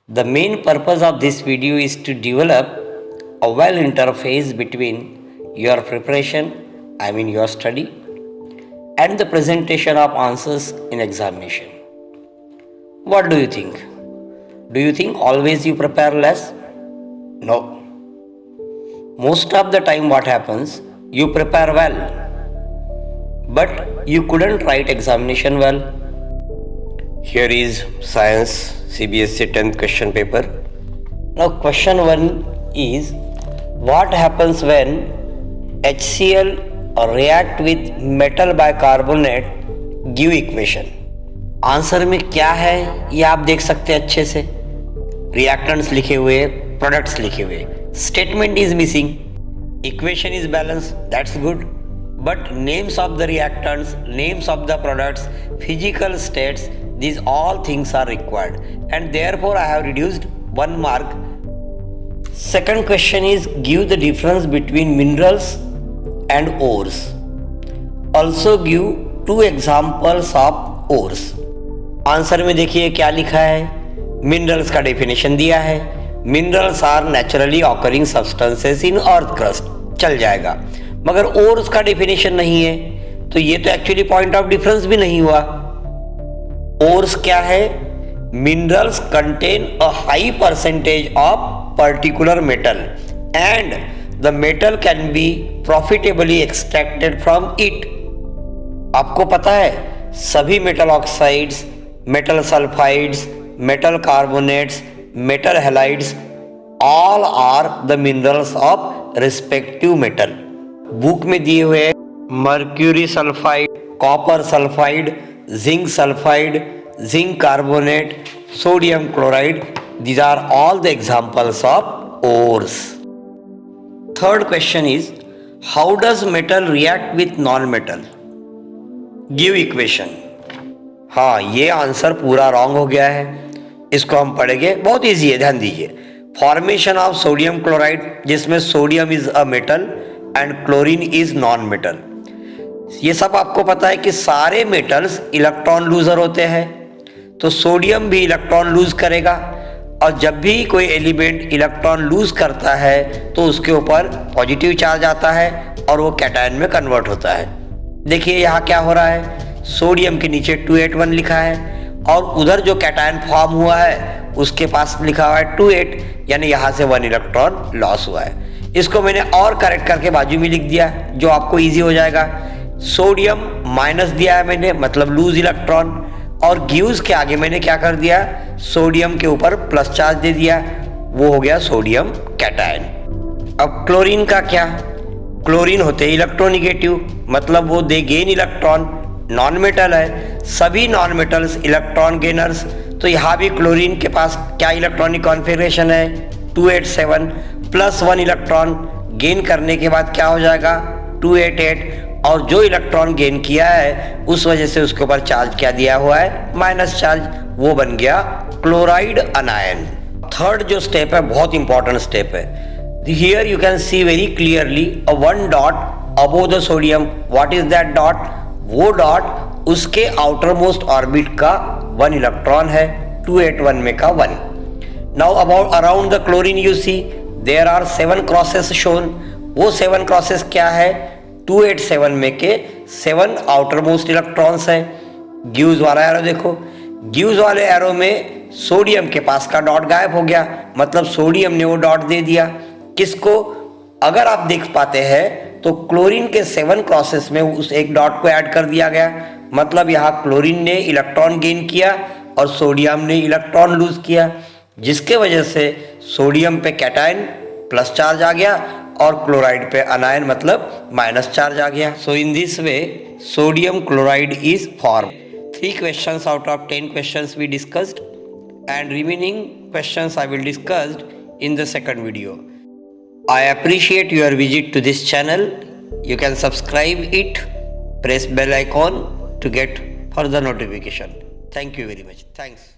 The main purpose of this video is to develop a well interface between your preparation, your study, and the presentation of answers in examination. What do you think? Do you think always you prepare less? No. Most of the time what happens, you prepare well, but you couldn't write examination well. Here is Science CBSE 10th question paper. Now question 1 is, what happens when HCl react with metal bicarbonate give equation? Answer में क्या है ये आप देख सकते हैं अच्छे से. रिएक्टेंट्स लिखे हुए, प्रोडक्ट्स लिखे हुए, statement is missing, equation is balance, that's good, but names of the reactants, names of the products, physical states, these all things are required, and therefore I have reduced 1 mark. Second question is, give the difference between minerals and ores. Also give 2 examples of ores. Answer में देखिए क्या लिखा है. Minerals का definition दिया है. Minerals are naturally occurring substances in earth crust, चल जाएगा, मगर और उसका डेफिनेशन नहीं है, तो ये तो एक्चुअली पॉइंट ऑफ डिफरेंस भी नहीं हुआ. ओर्स क्या है? Minerals contain a high percentage of particular metal and the metal can be profitably extracted from it. आपको पता है सभी metal oxides, metal sulphides, metal carbonates, metal halides all are the minerals of respective metal. Book में दिए हुए mercury sulphide, copper sulphide, zinc sulphide, zinc carbonate, sodium chloride, these are all the examples of ores. Third question is, how does metal react with non-metal? Give equation. हाँ, ये answer पूरा wrong हो गया है. इसको हम पढ़ेंगे, बहुत इजी है, ध्यान दीजिए. फॉर्मेशन ऑफ सोडियम क्लोराइड, जिसमें sodium is a metal and chlorine is non metal. ये सब आपको पता है कि सारे मेटल्स इलेक्ट्रॉन लूजर होते हैं, तो सोडियम भी इलेक्ट्रॉन लूज करेगा, और जब भी कोई एलिमेंट इलेक्ट्रॉन लूज करता है तो उसके ऊपर पॉजिटिव चार्ज आता है और वो कैटायन में कन्वर्ट होता है. देखिए यहाँ क्या हो रहा है, सोडियम के नीचे 281 लिखा है और उधर जो कैटायन फॉर्म हुआ है उसके पास लिखा हुआ है 28, यानी यहाँ से 1 इलेक्ट्रॉन लॉस हुआ है. इसको मैंने और करेक्ट करके बाजू में लिख दिया, जो आपको इजी हो जाएगा. सोडियम माइनस दिया है मैंने, मतलब लूज इलेक्ट्रॉन, और गिव्स के आगे मैंने क्या कर दिया, सोडियम के ऊपर प्लस चार्ज दे दिया, वो हो गया सोडियम कैटायन. अब क्लोरीन का क्या? क्लोरीन होते हैं इलेक्ट्रोनिगेटिव, मतलब वो दे गेन इलेक्ट्रॉन, नॉन मेटल है, सभी नॉन मेटल्स इलेक्ट्रॉन गेनर्स. तो यहाँ भी क्लोरीन के पास क्या इलेक्ट्रॉनिक कॉन्फ़िगरेशन है, 287 प्लस 1 इलेक्ट्रॉन गेन करने के बाद क्या हो जाएगा, 288, और जो इलेक्ट्रॉन गेन किया है उस वजह से उसके ऊपर चार्ज क्या दिया हुआ है, माइनस चार्ज, वो बन गया क्लोराइड अनायन. थर्ड जो स्टेप है बहुत इंपॉर्टेंट स्टेप है. Here you can see very clearly a 1 dot above the sodium. What is that dot? वो डॉट उसके आउटर मोस्ट ऑर्बिट का 1 इलेक्ट्रॉन है, 281 में का 1. Now about around the chlorine you see there are 7 crosses shown. वो 7 crosses क्या है, 287 में के 7 आउटर मोस्ट इलेक्ट्रॉन्स हैं. गिव्स वाला एरो देखो, गिव्स वाले एरो में सोडियम के पास का डॉट गायब हो गया, मतलब सोडियम ने वो डॉट दे दिया. किसको? अगर आप देख पाते हैं तो क्लोरीन के 7 क्रॉसेस में उस एक डॉट को ऐड कर दिया गया, मतलब यहाँ क्लोरीन ने इलेक्ट्रॉन गेन किया और सोडियम ने इलेक्ट्रॉन लूज किया, जिसके वजह से सोडियम पे कैटायन प्लस चार्ज आ गया और क्लोराइड पे अनायन मतलब माइनस चार्ज आ गया. So in this way sodium chloride is form. 3 questions out of 10 questions we discussed, and remaining questions I will discuss in the second video. I appreciate your visit to this channel. You can subscribe it, press bell icon to get further notification. Thank you very much. Thanks.